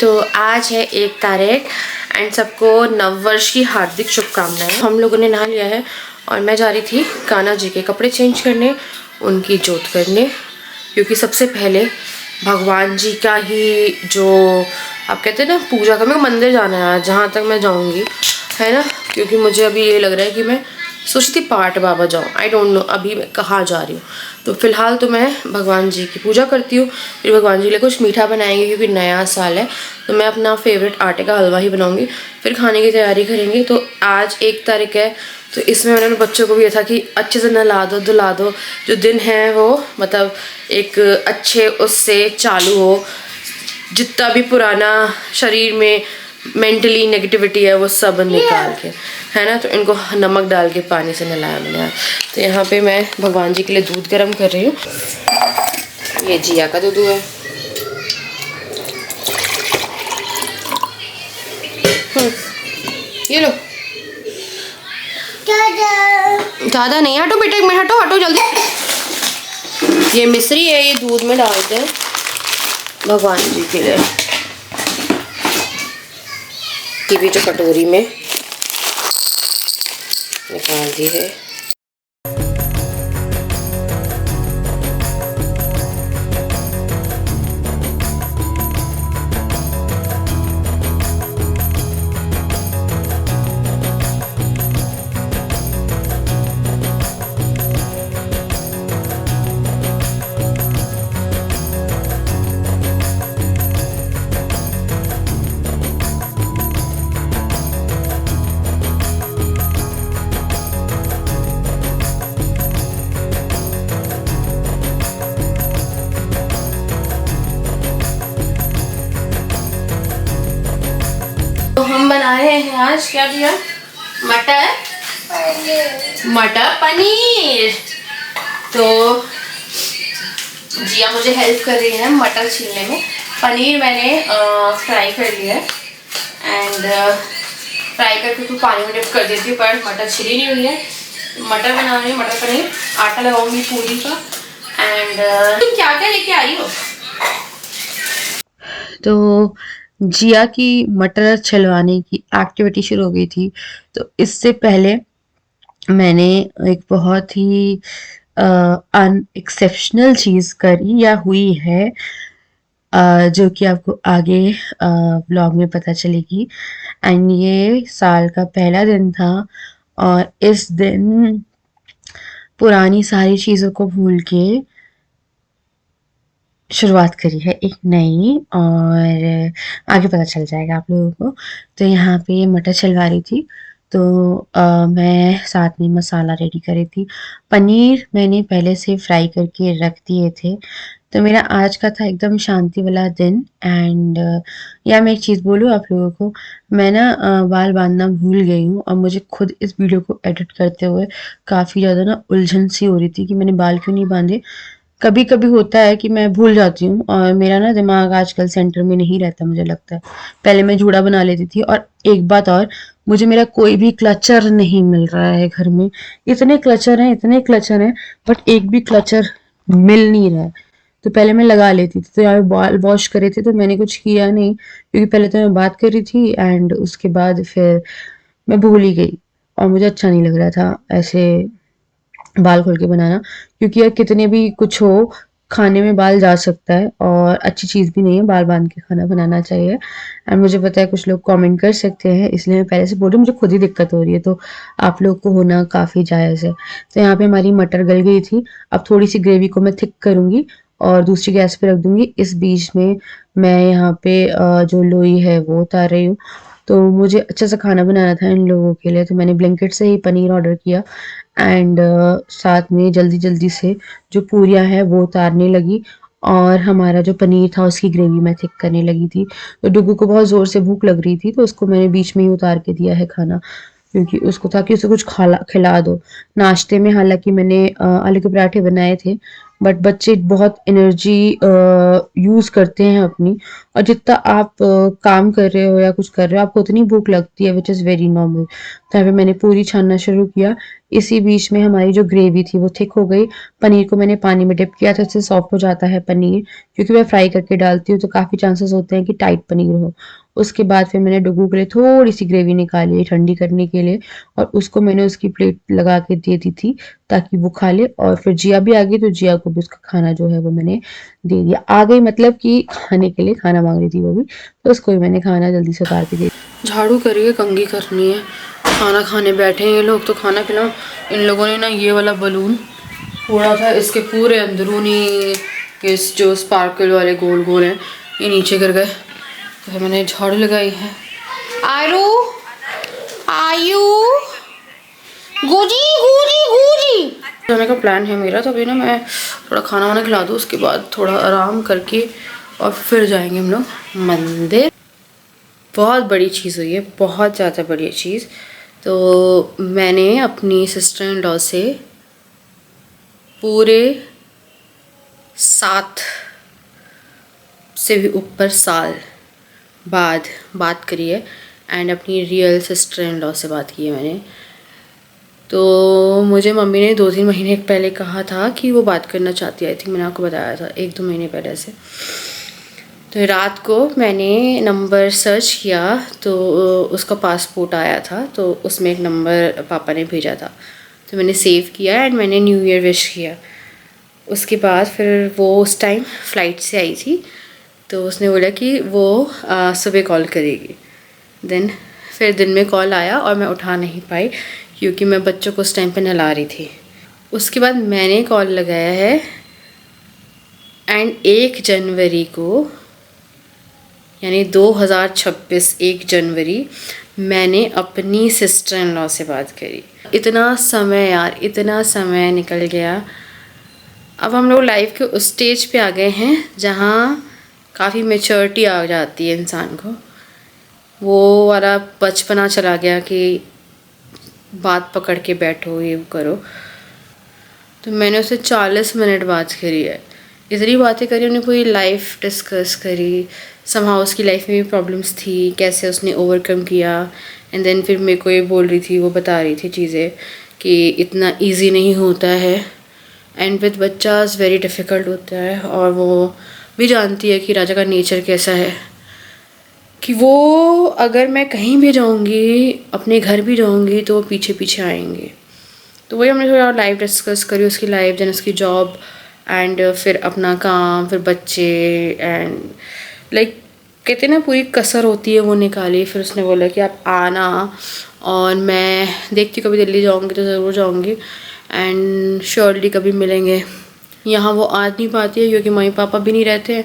तो आज है 1 तारीख एंड सबको नववर्ष की हार्दिक शुभकामनाएं। हम लोगों ने नहा लिया है और मैं जा रही थी कान्हा जी के कपड़े चेंज करने, उनकी जोत करने, क्योंकि सबसे पहले भगवान जी का ही जो आप कहते हैं ना पूजा का, मेरे को मंदिर जाना है जहाँ तक मैं जाऊँगी, है ना। क्योंकि मुझे अभी ये लग रहा है कि मैं सोचती थी पाठ बाबा जाऊँ, आई डोंट नो अभी मैं कहाँ जा रही हूँ। तो फिलहाल तो मैं भगवान जी की पूजा करती हूँ, फिर भगवान जी के लिए कुछ मीठा बनाएंगे क्योंकि नया साल है। तो मैं अपना फेवरेट आटे का हलवा ही बनाऊँगी, फिर खाने की तैयारी करेंगे। तो आज 1 तारीख है, तो इसमें उन्होंने बच्चों को भी ये था कि अच्छे से नहला दो धुला दो, जो दिन है वो मतलब एक अच्छे उससे चालू हो, जितना भी पुराना शरीर में मेंटली नेगेटिविटी है वो सब निकाल के, है ना। तो इनको नमक डाल के पानी से नहलाया मैंने। तो यहाँ पे मैं भगवान जी के लिए दूध गर्म कर रही हूँ। ये जिया का दूध है। ये लो। ज़्यादा नहीं, हटो बेटा, एक मिनट हटो हटो जल्दी। ये मिश्री है, ये दूध में डालते हैं भगवान जी के लिए। ये भी जो कटोरी में निकाल दी है। तो हम बना रहे हैं आज, क्या किया, मटर पनीर। तो जिया मुझे हेल्प कर रही है मटर छीलने में। पनीर मैंने फ्राई कर लिया है एंड फ्राई करके तो पानी में डिप कर देती हूँ, पर मटर छिली नहीं हुई है। मटर बना रही हूँ, मटर पनीर, आटा लगाऊंगी पूरी का। एंड तुम क्या क्या लेके आई हो? तो जिया की मटर छिलवाने की एक्टिविटी शुरू हो गई थी। तो इससे पहले मैंने एक बहुत ही अनएक्सेप्शनल चीज़ करी या हुई है, जो कि आपको आगे व्लॉग में पता चलेगी। एंड ये साल का पहला दिन था और इस दिन पुरानी सारी चीज़ों को भूल के शुरुआत करी है एक नई, और आगे पता चल जाएगा आप लोगों को। तो यहाँ पे मटर छिलवा रही थी, तो मैं साथ में मसाला रेडी कर रही थी। पनीर मैंने पहले से फ्राई करके रख दिए थे। तो मेरा आज का था एकदम शांति वाला दिन। एंड या मैं एक चीज़ बोलूँ आप लोगों को, मैं ना बाल बांधना भूल गई हूँ और मुझे खुद इस वीडियो को एडिट करते हुए काफ़ी ज़्यादा ना उलझन सी हो रही थी कि मैंने बाल क्यों नहीं बांधे। कभी कभी होता है कि मैं भूल जाती हूँ और मेरा ना दिमाग आजकल सेंटर में नहीं रहता, मुझे लगता है। पहले मैं जूड़ा बना लेती थी। और एक बात और, मुझे मेरा कोई भी क्लचर नहीं मिल रहा है घर में। इतने क्लचर हैं, इतने क्लचर हैं, बट एक भी क्लचर मिल नहीं रहा है। तो पहले मैं लगा लेती थी। तो यहाँ बाल वॉश करे थे तो मैंने कुछ किया नहीं, क्योंकि पहले तो मैं बात कर रही थी एंड उसके बाद फिर मैं भूल ही गई और मुझे अच्छा नहीं लग रहा था ऐसे बाल खोल के बनाना। क्योंकि यार कितने भी कुछ हो, खाने में बाल जा सकता है और अच्छी चीज़ भी नहीं है बाल बांध के खाना बनाना चाहिए। एंड मुझे पता है कुछ लोग कमेंट कर सकते हैं, इसलिए मैं पहले से बोल रही हूँ, मुझे खुद ही दिक्कत हो रही है, तो आप लोग को होना काफ़ी जायज़ है। तो यहाँ पे हमारी मटर गल गई थी। अब थोड़ी सी ग्रेवी को मैं थिक करूँगी और दूसरी गैस पे रख दूँगी। इस बीच में मैं यहाँ पे जो लोई है वो उतार रही हूँ। तो मुझे अच्छा सा खाना बनाना था इन लोगों के लिए, तो मैंने ब्लिंकिट से ही पनीर ऑर्डर किया एंड साथ में जल्दी जल्दी से जो पूरियाँ हैं वो उतारने लगी और हमारा जो पनीर था उसकी ग्रेवी मैं थिक करने लगी थी। तो डुगू को बहुत ज़ोर से भूख लग रही थी, तो उसको मैंने बीच में ही उतार के दिया है खाना, क्योंकि उसको था कि उसे कुछ खिला दो। नाश्ते में हालांकि मैंने आलू के पराठे बनाए थे, बट बच्चे बहुत एनर्जी यूज़ करते हैं अपनी, और जितना आप काम कर रहे हो या कुछ कर रहे हो आपको उतनी भूख लगती है, विच इज़ वेरी नॉर्मल। तो यहाँ पे मैंने पूरी छानना शुरू किया। इसी बीच में हमारी जो ग्रेवी थी वो थिक हो गई। पनीर को मैंने पानी में डिप किया तो इससे सॉफ्ट हो जाता है पनीर, क्योंकि मैं फ्राई करके डालती हूँ तो काफ़ी चांसेस होते हैं कि टाइट पनीर हो। उसके बाद फिर मैंने डुगू के लिए थोड़ी सी ग्रेवी निकाली ठंडी करने के लिए, और उसको मैंने उसकी प्लेट लगा के दे दी थी ताकि वो खा ले। और फिर जिया भी आ गई तो जिया को भी उसका खाना जो है वो मैंने दे दिया। आ गई मतलब कि खाने के लिए, खाना मांग रही थी वो भी, तो उसको भी मैंने खाना जल्दी से उतार के दे दिया। झाड़ू करिए, कंघी करनी है, खाना खाने बैठे हैं ये लोग तो खाना खिलाओ। इन लोगों ने ना ये वाला बलून फोड़ा था, इसके पूरे अंदरूनी इस जो स्पार्कल वाले गोल गोल हैं ये नीचे गिर गए, तो मैंने झाड़ू लगाई है। आरू आयु गोजी गोजी गोजी जाने का प्लान है मेरा, तो अभी ना मैं थोड़ा खाना वाना खिला दूँ, उसके बाद थोड़ा आराम करके और फिर जाएंगे हम लोग मंदिर। बहुत बड़ी चीज़ हुई है, बहुत ज़्यादा बड़ी चीज़। तो मैंने अपनी सिस्टर इन लॉ से पूरे 7 से भी ऊपर साल बाद बात करी है, एंड अपनी रियल सिस्टर इन लॉ से बात की है मैंने। तो मुझे मम्मी ने 2-3 महीने पहले कहा था कि वो बात करना चाहती है, आई थिंक मैंने आपको बताया था 1-2 महीने पहले से। तो रात को मैंने नंबर सर्च किया तो उसका पासपोर्ट आया था, तो उसमें एक नंबर पापा ने भेजा था, तो मैंने सेव किया एंड मैंने न्यू ईयर विश किया। उसके बाद फिर वो उस टाइम फ़्लाइट से आई थी, तो उसने बोला कि वो सुबह कॉल करेगी। देन फिर दिन में कॉल आया और मैं उठा नहीं पाई क्योंकि मैं बच्चों को उस टाइम पे नहला रही थी। उसके बाद मैंने कॉल लगाया है एंड 1 जनवरी को, यानी 2026 1 जनवरी मैंने अपनी सिस्टर इन लॉ से बात करी। इतना समय यार, इतना समय निकल गया। अब हम लोग लाइफ के उस स्टेज पे आ गए हैं जहाँ काफ़ी मैच्योरिटी आ जाती है इंसान को। वो वाला बचपना चला गया कि बात पकड़ के बैठो, ये करो। तो मैंने उससे 40 मिनट बात करी है। इतनी बातें करी, उन्हें पूरी लाइफ डिस्कस करी। समहाउ उसकी लाइफ में भी प्रॉब्लम्स थी, कैसे उसने ओवरकम किया। एंड देन फिर मेरे को ये बोल रही थी, वो बता रही थी चीज़ें कि इतना इजी नहीं होता है, एंड विद बच्चास वेरी डिफ़िकल्ट होता है। और वो भी जानती है कि राजा का नेचर कैसा है, कि वो अगर मैं कहीं भी जाऊंगी, अपने घर भी जाऊंगी, तो वो पीछे पीछे आएंगे। तो वही हमने थोड़ा लाइफ डिस्कस करी, उसकी लाइफ, देन उसकी जॉब, एंड फिर अपना काम, फिर बच्चे, एंड लाइक कहते ना पूरी कसर होती है वो निकाली। फिर उसने बोला कि आप आना, और मैं देखती कभी दिल्ली जाऊंगी तो ज़रूर जाऊंगी, एंड श्योरली कभी मिलेंगे। यहाँ वो आ नहीं पाती है क्योंकि मम्मी पापा भी नहीं रहते हैं,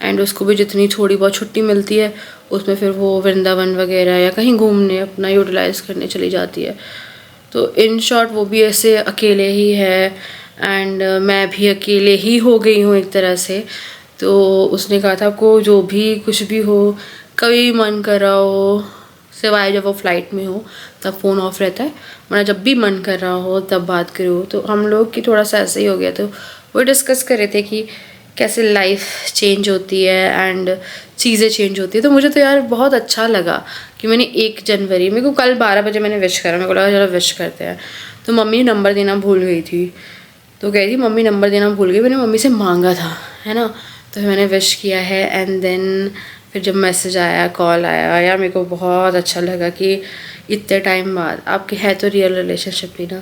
एंड उसको भी जितनी थोड़ी बहुत छुट्टी मिलती है उसमें फिर वो वृंदावन वगैरह या कहीं घूमने अपना यूटिलाइज़ करने चली जाती है। तो इन शॉर्ट वो भी ऐसे अकेले ही है, एंड मैं भी अकेले ही हो गई हूँ एक तरह से। तो उसने कहा था आपको जो भी कुछ भी हो, कभी मन कर रहा हो, सिवाय जब वो फ़्लाइट में हो तब फ़ोन ऑफ रहता है, वरना जब भी मन कर रहा हो तब बात करो। तो हम लोग की थोड़ा सा ऐसे ही हो गया। तो वो डिस्कस कर रहे थे कि कैसे लाइफ चेंज होती है एंड चीज़ें चेंज होती है। तो मुझे तो यार बहुत अच्छा लगा कि मैंने 1 जनवरी, मेरे को कल 12 बजे मैंने विश करा, मेरे को लगा चलो विश करते हैं। तो मम्मी नंबर देना भूल गई थी, तो कह रही मम्मी नंबर देना भूल गई, मैंने मम्मी से मांगा था, है ना। तो मैंने विश किया है, एंड देन फिर जब मैसेज आया, कॉल आया, यार मेरे को बहुत अच्छा लगा कि इतने टाइम बाद आपके है तो रियल रिलेशनशिप भी ना,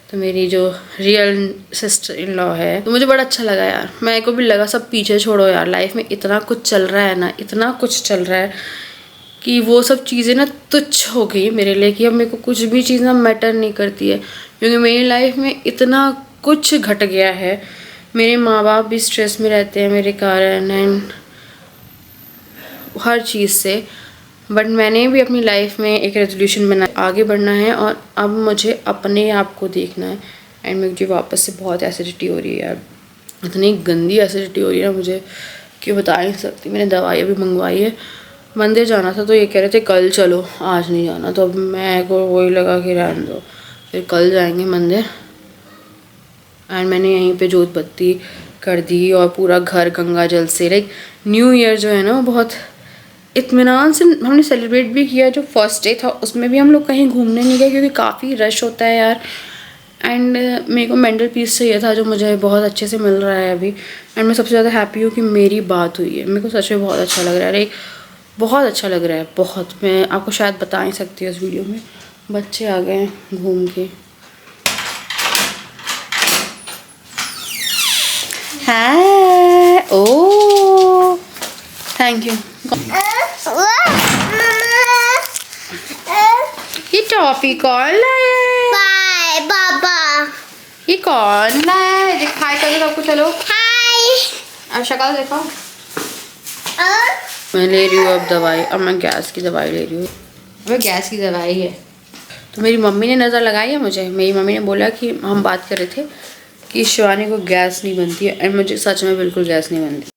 तो मेरी जो रियल सिस्टर इन लॉ है, तो मुझे बड़ा अच्छा लगा यार। मेरे को भी लगा सब पीछे छोड़ो यार, लाइफ में इतना कुछ चल रहा है ना, इतना कुछ चल रहा है कि वो सब चीज़ें ना तुच्छ हो गई मेरे लिए, कि अब मेरे को कुछ भी चीज़ ना मैटर नहीं करती है, क्योंकि मेरी लाइफ में इतना कुछ घट गया है। मेरे माँ बाप भी स्ट्रेस में रहते हैं मेरे कारण, एंड हर चीज़ से। बट मैंने भी अपनी लाइफ में एक रेजोल्यूशन बना, आगे बढ़ना है, और अब मुझे अपने आप को देखना है। एंड मुझे वापस से बहुत एसिडिटी हो रही है यार, इतनी गंदी एसिडिटी हो रही है ना मुझे कि बता नहीं सकती। मैंने दवाइयाँ भी मंगवाई है। मंदिर जाना था तो ये कह रहे थे कल चलो, आज नहीं जाना, तो अब मैं को वही लगा कि रहने दो, फिर कल जाएंगे मंदिर। एंड मैंने यहीं पे जोत बत्ती कर दी और पूरा घर गंगा जल से, लाइक न्यू ईयर जो है ना वो बहुत इत्मीनान से हमने सेलिब्रेट भी किया। जो फर्स्ट डे था उसमें भी हम लोग कहीं घूमने नहीं गए क्योंकि काफ़ी रश होता है यार। एंड मेरे को मेंटल पीस चाहिए था जो मुझे बहुत अच्छे से मिल रहा है अभी। एंड मैं सबसे ज़्यादा हैप्पी हूँ कि मेरी बात हुई है। मेरे को सच में बहुत अच्छा लग रहा है, लाइक बहुत अच्छा लग रहा है बहुत। मैं आपको शायद बता नहीं सकती इस वीडियो में। बच्चे आ गए हैं घूम के। है ओ थैंक यू। ये टॉफी कौन लाया है? बाय पापा। ये कौन लाया है? दिखाई करो सबको, चलो हाय। अब शक्ल देखो। मैं ले रही हूँ अब दवाई। अब मैं गैस की दवाई ले रही हूँ। अब गैस की दवाई है तो मेरी मम्मी ने नज़र लगाई है मुझे। मेरी मम्मी ने बोला कि हम बात कर रहे थे कि शिवानी को गैस नहीं बनती है, एंड मुझे सच में बिल्कुल गैस नहीं बनती।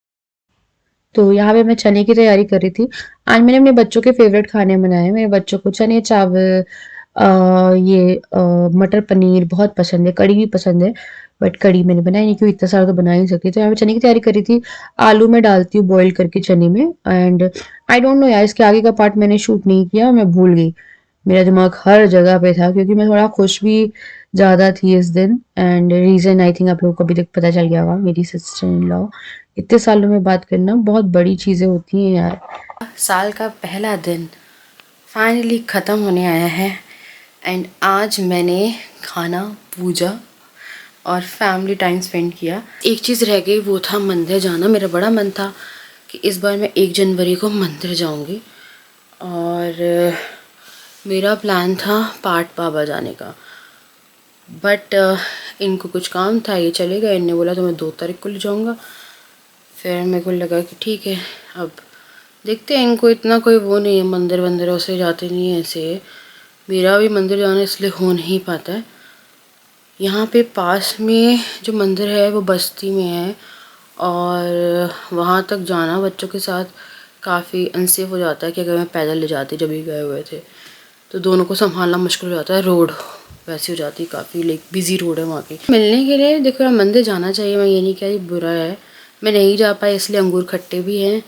तो यहाँ पे मैं चने की तैयारी कर रही थी। आज मैंने अपने बच्चों के फेवरेट खाने बनाए। मेरे बच्चों को चने चावल, मटर पनीर बहुत पसंद है, कड़ी भी पसंद है। बट कड़ी मैंने बनाई नहीं क्योंकि इतना सारा तो बना ही नहीं सकती। तो यहाँ पे चने की तैयारी कर रही थी। आलू मैं डालती हूँ बॉईल करके चने में। एंड आई डोंट नो यार, इसके आगे का पार्ट मैंने शूट नहीं किया, मैं भूल गई। मेरा दिमाग हर जगह पे था क्योंकि मैं थोड़ा खुश भी ज़्यादा थी इस दिन। एंड रीज़न आई थिंक आप लोगों को अभी तक पता चल गया होगा। मेरी सिस्टर इन लॉ, इतने सालों में बात करना बहुत बड़ी चीज़ें होती हैं यार। साल का पहला दिन फाइनली ख़त्म होने आया है। एंड आज मैंने खाना, पूजा और फैमिली टाइम स्पेंड किया। एक चीज़ रह गई, वो था मंदिर जाना। मेरा बड़ा मन था कि इस बार मैं 1 जनवरी को मंदिर जाऊंगी। और मेरा प्लान था पाट बाबा जाने का। बट इनको कुछ काम था, ये चले गए। इन्होंने बोला तो मैं 2 तारीख को ले जाऊँगा। फिर मेरे को लगा कि ठीक है, अब देखते हैं। इनको इतना कोई वो नहीं है, मंदिर वंदिरों से जाते नहीं है ऐसे। मेरा भी मंदिर जाना इसलिए हो नहीं पाता है। यहाँ पे पास में जो मंदिर है वो बस्ती में है, और वहाँ तक जाना बच्चों के साथ काफ़ी अनसेफ हो जाता है कि अगर मैं पैदल ले जाती, जब भी गए हुए थे, तो दोनों को संभालना मुश्किल हो जाता है। रोड वैसी हो जाती है काफ़ी, लाइक बिजी रोड है वहाँ की। मिलने के लिए देखो यार, मंदिर जाना चाहिए, मैं ये नहीं कह रही बुरा है। मैं नहीं जा पाई इसलिए अंगूर खट्टे भी हैं।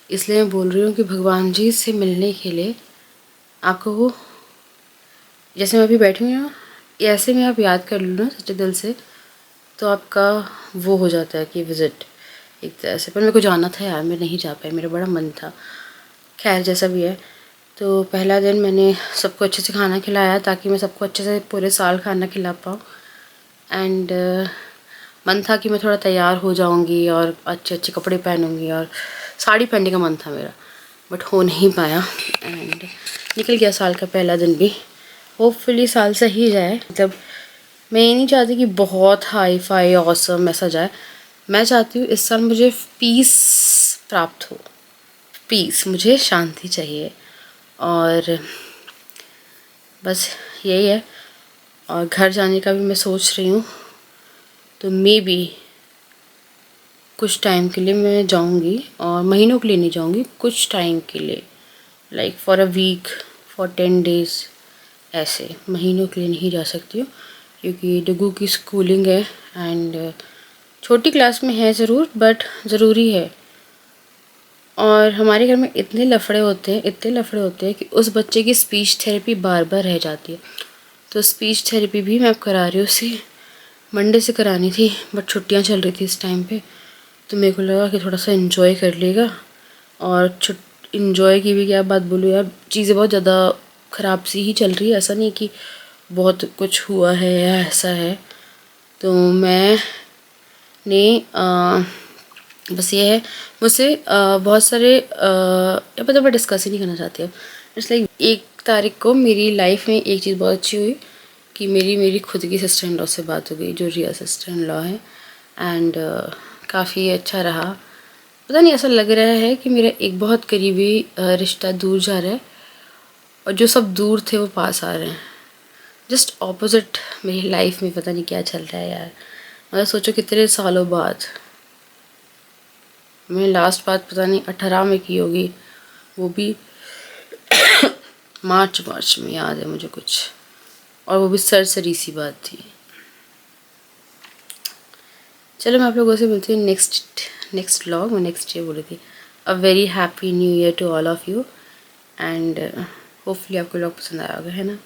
इसलिए मैं बोल रही हूँ कि भगवान जी से मिलने के लिए आपको वो, जैसे मैं अभी बैठी हूँ ना, ऐसे में आप याद कर लो ना सच्चे दिल से, तो आपका वो हो जाता है कि विज़िट एक तरह से। पर मेरे को जाना था यार, मैं नहीं जा पाई, मेरा बड़ा मन था। खैर जैसा भी है। तो पहला दिन मैंने सबको अच्छे से खाना खिलाया ताकि मैं सबको अच्छे से पूरे साल खाना खिला पाऊँ। एंड मन था कि मैं थोड़ा तैयार हो जाऊँगी और अच्छे अच्छे कपड़े पहनूँगी, और साड़ी पहनने का मन था मेरा, बट हो नहीं पाया। एंड निकल गया साल का पहला दिन भी। होपफुली साल सही जाए। मतलब मैं ये नहीं चाहती कि बहुत हाई फाई ऑसम ऐसा जाए। मैं चाहती हूँ इस साल मुझे पीस प्राप्त हो। पीस, मुझे शांति चाहिए, और बस यही है। और घर जाने का भी मैं सोच रही हूँ, तो मे बी कुछ टाइम के लिए मैं जाऊँगी, और महीनों के लिए नहीं जाऊँगी, कुछ टाइम के लिए, like for a week, for 10 days, ऐसे। महीनों के लिए नहीं जा सकती हूँ क्योंकि डुगू की स्कूलिंग है। एंड छोटी क्लास में है ज़रूर, बट ज़रूरी है। और हमारे घर में इतने लफड़े होते हैं, इतने लफड़े होते हैं कि उस बच्चे की स्पीच थेरेपी बार बार रह जाती है। तो स्पीच थेरेपी भी मैं अब करा रही हूँ। उसे मंडे से करानी थी, बट छुट्टियाँ चल रही थी इस टाइम पे, तो मेरे को लगा कि थोड़ा सा इन्जॉय कर लेगा। और इन्जॉय की भी क्या बात बोलूँ यार, चीज़ें बहुत ज़्यादा ख़राब सी ही चल रही है। ऐसा नहीं कि बहुत कुछ हुआ है या ऐसा है। तो मैं ने बस ये है, मुझसे बहुत सारे मतलब मैं डिस्कस ही नहीं करना चाहती हूँ। इसलिए 1 तारीख को मेरी लाइफ में एक चीज़ बहुत अच्छी हुई कि मेरी खुद की सिस्टर इन लॉ से बात हो गई, जो रियल सिस्टर इन लॉ है। एंड काफ़ी अच्छा रहा। पता नहीं, ऐसा लग रहा है कि मेरा एक बहुत करीबी रिश्ता दूर जा रहा है, और जो सब दूर थे वो पास आ रहे हैं। जस्ट ऑपोजिट मेरी लाइफ में पता नहीं क्या चल रहा है यार। मतलब सोचो कितने सालों बाद। मैंने लास्ट बात पता नहीं 18 में की होगी, वो भी मार्च में याद है मुझे कुछ, और वो भी सरसरी सी बात थी। चलो मैं आप लोगों से मिलती हूँ नेक्स्ट व्लॉग में। नेक्स्ट ये बोली थी, a very happy new year to all of you and hopefully आपको व्लॉग पसंद आया होगा, है ना।